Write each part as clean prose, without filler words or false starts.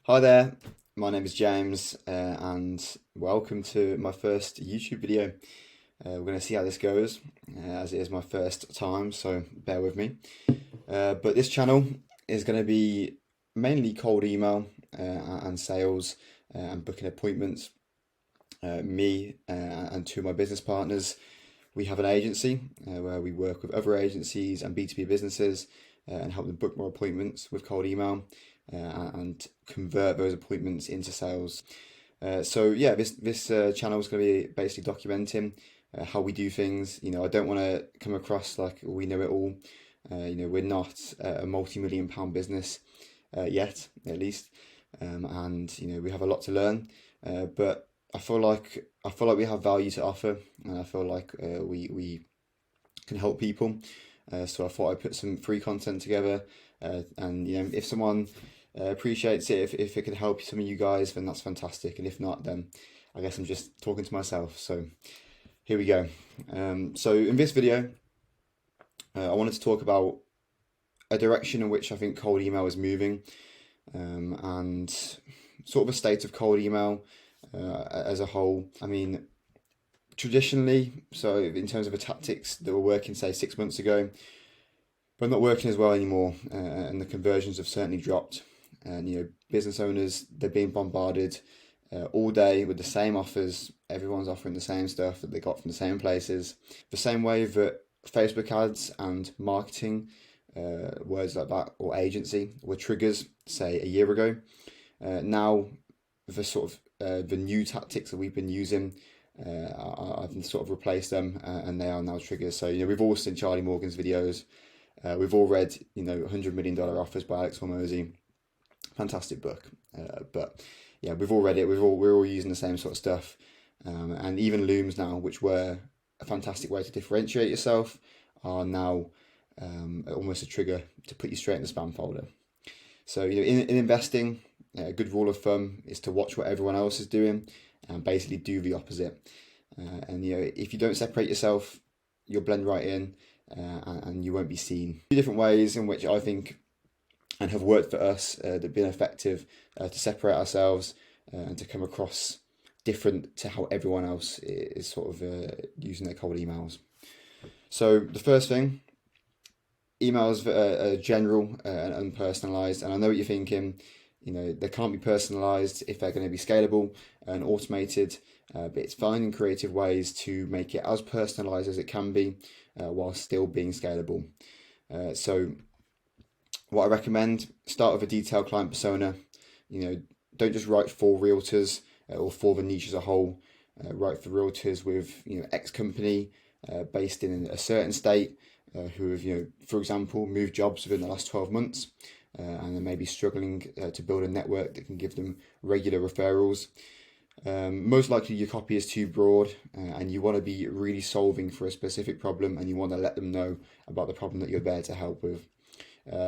Hi there, my name is James, and welcome to my first YouTube video. We're going to see how this goes, as it is my first time, so bear with me. But this channel is going to be mainly cold email and sales and booking appointments. Me and two of my business partners, we have an agency where we work with other agencies and B2B businesses and help them book more appointments with cold email and convert those appointments into sales. So yeah, this channel is going to be basically documenting how we do things. I don't want to come across like we know it all. We're not a multi-million pound business yet, at least, and we have a lot to learn. But I feel like we have value to offer, and I feel like we can help people. So I thought I'd put some free content together, and if someone appreciates it, if it can help some of you guys, then that's fantastic. And if not, then I guess I'm just talking to myself. So here we go. So in this video, I wanted to talk about a direction in which I think cold email is moving, and sort of a state of cold email as a whole. I mean, traditionally, so in terms of the tactics that were working, say 6 months ago, but not working as well anymore, and the conversions have certainly dropped. And business owners, they're being bombarded all day with the same offers. Everyone's offering the same stuff that they got from the same places. The same way that Facebook ads and marketing, words like that, or agency, were triggers, say a year ago. Now, the sort of the new tactics that we've been using, I've sort of replaced them, and they are now triggers. So we've all seen Charlie Morgan's videos. We've all read $100 million Offers by Alex Hormozi. Fantastic book. But yeah, we've all read it. We're all using the same sort of stuff, and even Looms now, which were a fantastic way to differentiate yourself, are now almost a trigger to put you straight in the spam folder. So in investing, a good rule of thumb is to watch what everyone else is doing and basically do the opposite. And if you don't separate yourself, you'll blend right in, and you won't be seen. Two different ways in which I think and have worked for us that have been effective to separate ourselves and to come across different to how everyone else is sort of using their cold emails. So the first thing, emails that are general and unpersonalized. And I know what you're thinking. They can't be personalized if they're going to be scalable and automated, but it's finding creative ways to make it as personalized as it can be while still being scalable. So what I recommend, start with a detailed client persona. Don't just write for realtors or for the niche as a whole. Write for realtors with X company based in a certain state, who have for example moved jobs within the last 12 months. And they may be struggling to build a network that can give them regular referrals. Most likely your copy is too broad, and you want to be really solving for a specific problem, and you want to let them know about the problem that you're there to help with.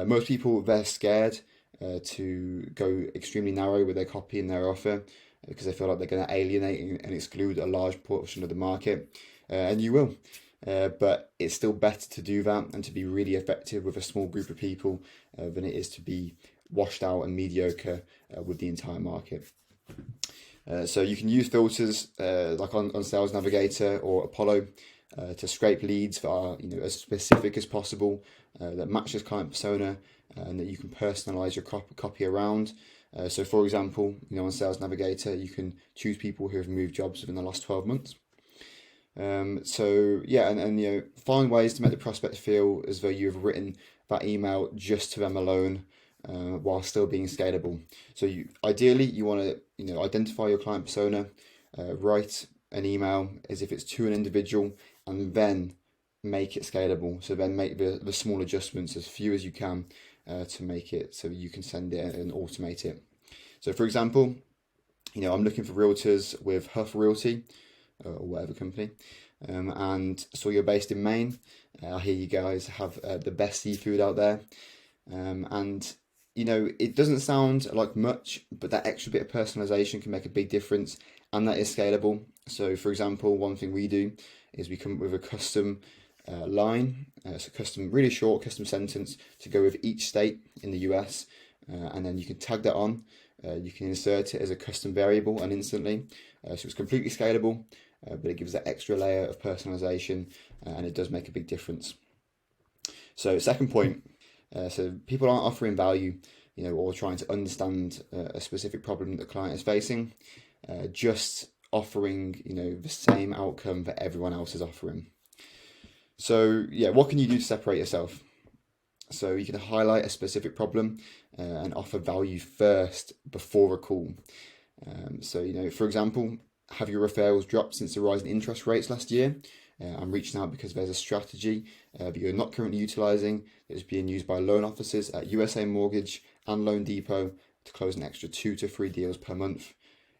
Most people, they're scared to go extremely narrow with their copy and their offer because they feel like they're going to alienate and exclude a large portion of the market, and you will. But it's still better to do that and to be really effective with a small group of people than it is to be washed out and mediocre with the entire market. So you can use filters like on Sales Navigator or Apollo to scrape leads that are as specific as possible, that matches client persona, and that you can personalize your copy around. So for example, on Sales Navigator, you can choose people who have moved jobs within the last 12 months. So yeah, and find ways to make the prospect feel as though you've written that email just to them alone, while still being scalable. So ideally you want to identify your client persona, write an email as if it's to an individual, and then make it scalable. So then make the small adjustments, as few as you can, to make it so you can send it and automate it. So for example, I'm looking for realtors with Huff Realty, or whatever company, and so you're based in Maine. I hear you guys have the best seafood out there, and it doesn't sound like much, but that extra bit of personalization can make a big difference, and that is scalable. So for example, one thing we do is we come up with a custom line, so really short custom sentence to go with each state in the US, and then you can tag that on You can insert it as a custom variable and instantly, so it's completely scalable, but it gives that extra layer of personalization, and it does make a big difference. So second point, so people aren't offering value, or trying to understand a specific problem that the client is facing, just offering, the same outcome that everyone else is offering. So yeah, what can you do to separate yourself? So you can highlight a specific problem and offer value first before a call. So, for example, have your referrals dropped since the rise in interest rates last year? I'm reaching out because there's a strategy that you're not currently utilizing that is being used by loan officers at USA Mortgage and Loan Depot to close an extra 2 to 3 deals per month.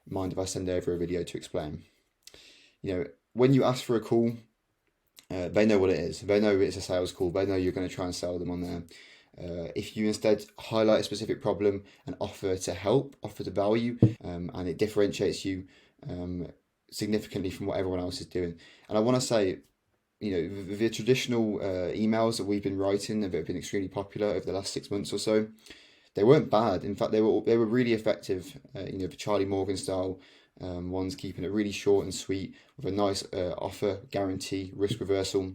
Mind if I send over a video to explain? When you ask for a call, they know what it is. They know it's a sales call. They know you're going to try and sell them on there. If you instead highlight a specific problem and offer to help, offer to value, and it differentiates you significantly from what everyone else is doing. And I want to say, the traditional emails that we've been writing that have been extremely popular over the last 6 months or so, they weren't bad. In fact, they were really effective. The Charlie Morgan style ones, keeping it really short and sweet with a nice offer, guarantee, risk reversal.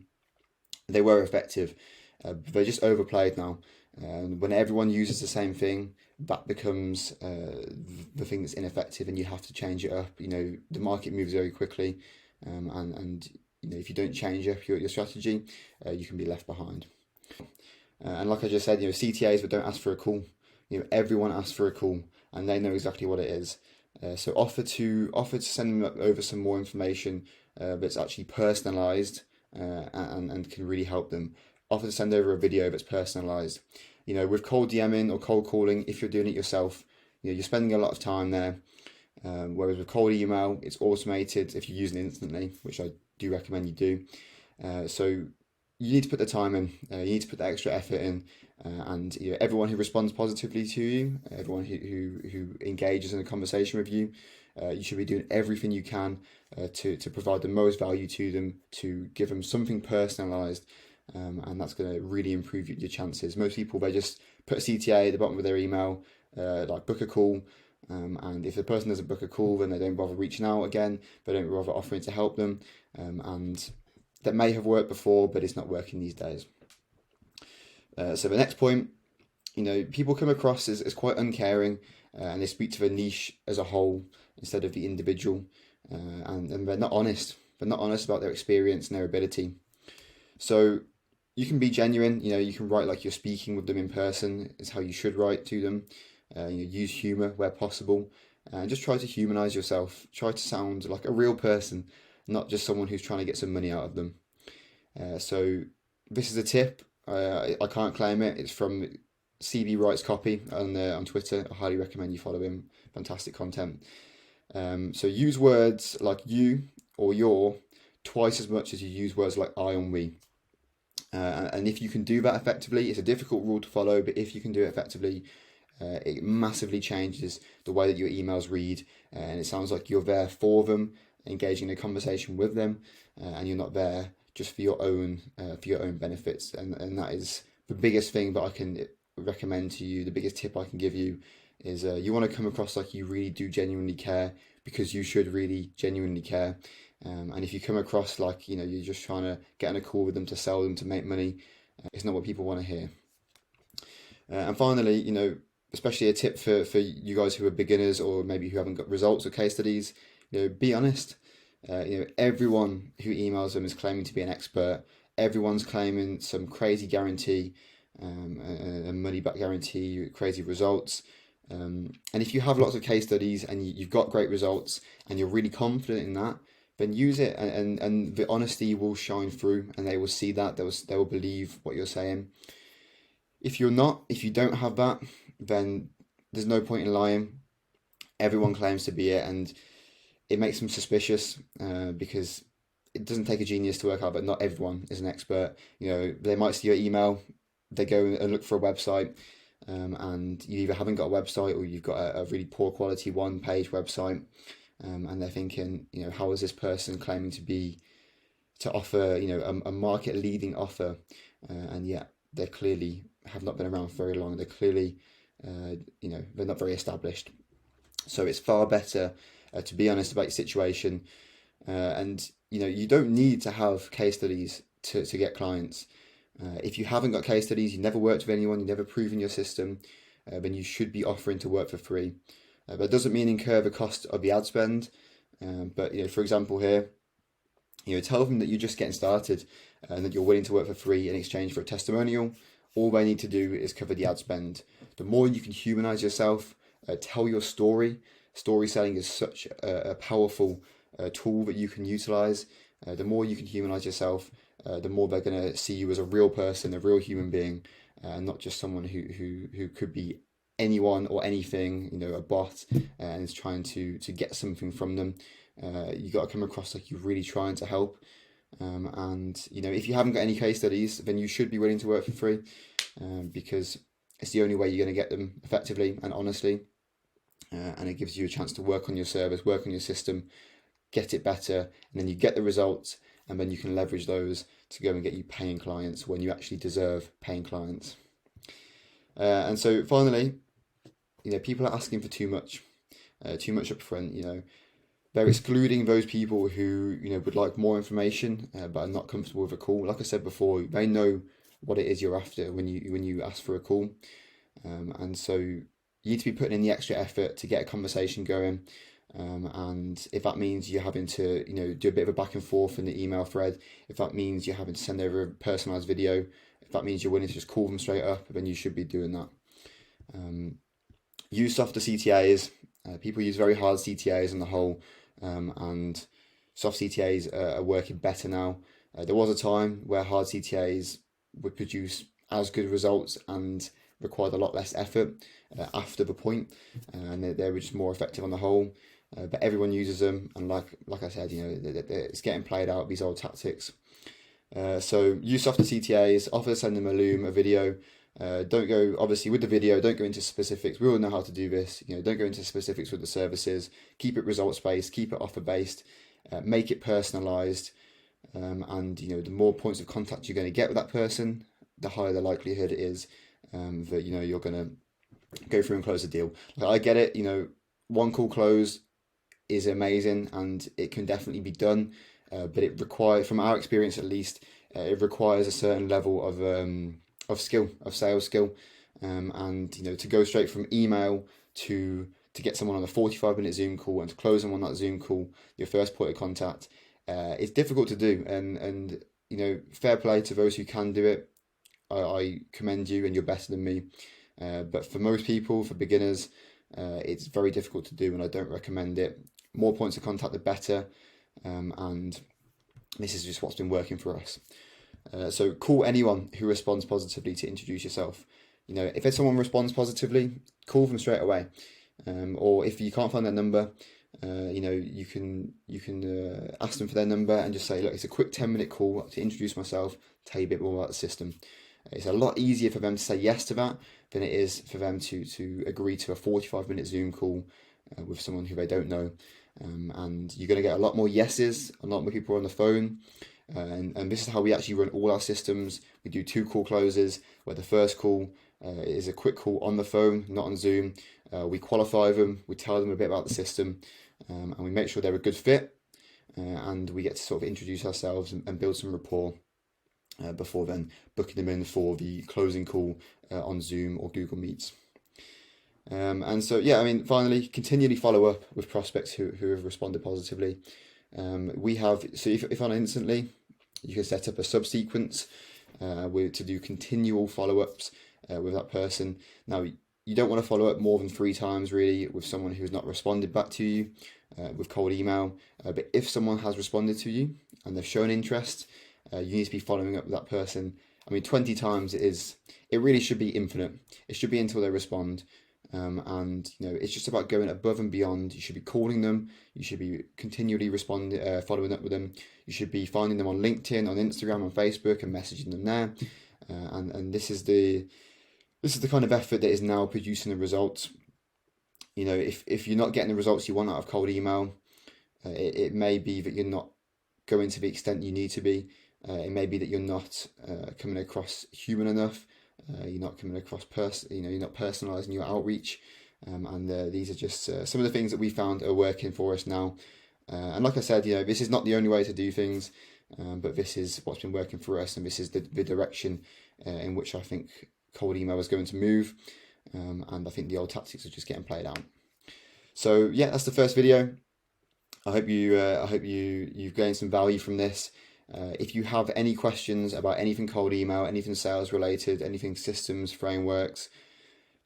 They were effective. They're just overplayed now. When everyone uses the same thing, that becomes the thing that's ineffective, and you have to change it up. The market moves very quickly, and if you don't change up your strategy, you can be left behind. And like I just said, CTAs that don't ask for a call, everyone asks for a call, and they know exactly what it is. So offer to send them over some more information that's actually personalized and can really help them. Offer to send over a video that's personalized. With cold DMing or cold calling, if you're doing it yourself, you're spending a lot of time there. Whereas with cold email, it's automated if you're using it instantly, which I do recommend you do. So you need to put the time in, you need to put the extra effort in, and everyone who responds positively to you, everyone who engages in a conversation with you, you should be doing everything you can to provide the most value to them, to give them something personalized, and that's going to really improve your chances. Most people, they just put a CTA at the bottom of their email, like book a call, and if the person doesn't book a call, then they don't bother reaching out again, they don't bother offering to help them, and that may have worked before, but it's not working these days. So the next point, people come across as quite uncaring, and they speak to the niche as a whole instead of the individual, and they're not honest. They're not honest about their experience and their ability. So you can be genuine, you can write like you're speaking with them in person, is how you should write to them. Use humor where possible, and just try to humanize yourself. Try to sound like a real person, not just someone who's trying to get some money out of them. So this is a tip. I can't claim it. It's from CB Writes Copy on Twitter. I highly recommend you follow him. Fantastic content. So use words like you or your twice as much as you use words like I and we. And if you can do that effectively, it's a difficult rule to follow, but if you can do it effectively, it massively changes the way that your emails read, and it sounds like you're there for them, engaging in a conversation with them, and you're not there just for your own benefits. And that is the biggest thing that I can recommend to you. The biggest tip I can give you is you want to come across like you really do genuinely care, because you should really genuinely care. And if you come across like you're just trying to get on a call with them to sell them to make money, it's not what people want to hear. And finally, especially a tip for you guys who are beginners or maybe who haven't got results or case studies, be honest. Everyone who emails them is claiming to be an expert. Everyone's claiming some crazy guarantee, a money back guarantee, crazy results. And if you have lots of case studies and you've got great results and you're really confident in that, then use it, and the honesty will shine through, and they will see that, they will believe what you're saying. If you don't have that, then there's no point in lying. Everyone claims to be it, and it makes them suspicious, because it doesn't take a genius to work out that not everyone is an expert. They might see your email, they go and look for a website, and you either haven't got a website or you've got a really poor quality one-page website, and they're thinking, how is this person claiming to offer, a market-leading offer, and yet they clearly have not been around for very long. They're clearly, they're not very established. So it's far better to be honest about your situation. And you don't need to have case studies to get clients. If you haven't got case studies, you never worked with anyone, you never proven your system, then you should be offering to work for free. But it doesn't mean incur the cost of the ad spend. But for example here, tell them that you're just getting started and that you're willing to work for free in exchange for a testimonial. All they need to do is cover the ad spend. The more you can humanize yourself, tell your story. Story selling is such a powerful tool that you can utilize. The more you can humanize yourself, the more they're going to see you as a real person, a real human being, and not just someone who could be anyone or anything, a bot, and is trying to get something from them. You got to come across like you're really trying to help. And if you haven't got any case studies, then you should be willing to work for free, because it's the only way you're going to get them effectively and honestly. And it gives you a chance to work on your service, work on your system, get it better, and then you get the results, and then you can leverage those to go and get you paying clients when you actually deserve paying clients. And so finally, people are asking for too much upfront. They're excluding those people who would like more information but are not comfortable with a call. Like I said before, they know what it is you're after when you ask for a call, and so you need to be putting in the extra effort to get a conversation going. And if that means you're having to do a bit of a back and forth in the email thread, if that means you're having to send over a personalized video, if that means you're willing to just call them straight up, then you should be doing that. Use softer CTAs. People use very hard CTAs on the whole, and soft CTAs are working better now. There was a time where hard CTAs would produce as good results and required a lot less effort after the point, and they were just more effective on the whole. But everyone uses them, and like I said, it's getting played out, these old tactics. So use softer CTAs, offer to send them a Loom, a video. Don't go, obviously with the video, don't go into specifics. We all know how to do this. Don't go into specifics with the services. Keep it results based, keep it offer based, make it personalized. And the more points of contact you're going to get with that person, the higher the likelihood it is that you're going to go through and close a deal. I get it. One call close is amazing, and it can definitely be done. But it requires, from our experience at least, it requires a certain level of skill, of sales skill, and to go straight from email to get someone on a 45-minute Zoom call and to close them on that Zoom call, your first point of contact, it's difficult to do. And fair play to those who can do it. I commend you, and you're better than me. But for most people, for beginners, it's very difficult to do, and I don't recommend it. More points of contact, the better. And this is just what's been working for us. So call anyone who responds positively to introduce yourself. If there's someone responds positively, call them straight away. Or if you can't find their number, you can ask them for their number and just say, look, it's a quick 10-minute call to introduce myself, tell you a bit more about the system. It's a lot easier for them to say yes to that than it is for them to agree to a 45-minute Zoom call with someone who they don't know. And you're going to get a lot more yeses, a lot more people on the phone. And this is how we actually run all our systems. We do 2 call closes, where the first call is a quick call on the phone, not on Zoom. We qualify them, we tell them a bit about the system, and we make sure they're a good fit. And we get to sort of introduce ourselves and build some rapport before then booking them in for the closing call on Zoom or Google Meets. And so, finally, continually follow up with prospects who have responded positively. If on Instantly, you can set up a subsequence to do continual follow-ups with that person. Now, you don't want to follow up more than 3 times really with someone who's not responded back to you with cold email. But if someone has responded to you and they've shown interest, you need to be following up with that person. 20 times it really should be infinite. It should be until they respond. And it's just about going above and beyond. You should be calling them. You should be continually following up with them. You should be finding them on LinkedIn, on Instagram, on Facebook, and messaging them there. And this is the kind of effort that is now producing the results. If you're not getting the results you want out of cold email, it may be that you're not going to the extent you need to be. It may be that you're not coming across human enough. You're not coming across you're not personalizing your outreach. and these are just some of the things that we found are working for us now. And like I said, this is not the only way to do things, but this is what's been working for us, and this is the direction in which I think cold email is going to move. And I think the old tactics are just getting played out. So yeah, that's the first video. I hope you've gained some value from this. If you have any questions about anything cold email, anything sales related, anything systems, frameworks,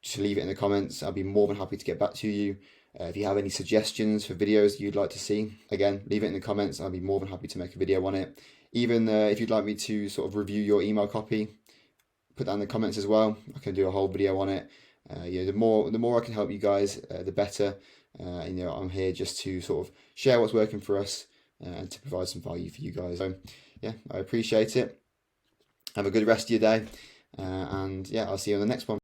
just leave it in the comments. I'll be more than happy to get back to you. If you have any suggestions for videos you'd like to see, again, leave it in the comments. I'll be more than happy to make a video on it. Even if you'd like me to sort of review your email copy, put that in the comments as well. I can do a whole video on it. The more I can help you guys, the better. I'm here just to sort of share what's working for us and to provide some value for you guys. So yeah, I appreciate it. Have a good rest of your day, and yeah, I'll see you on the next one.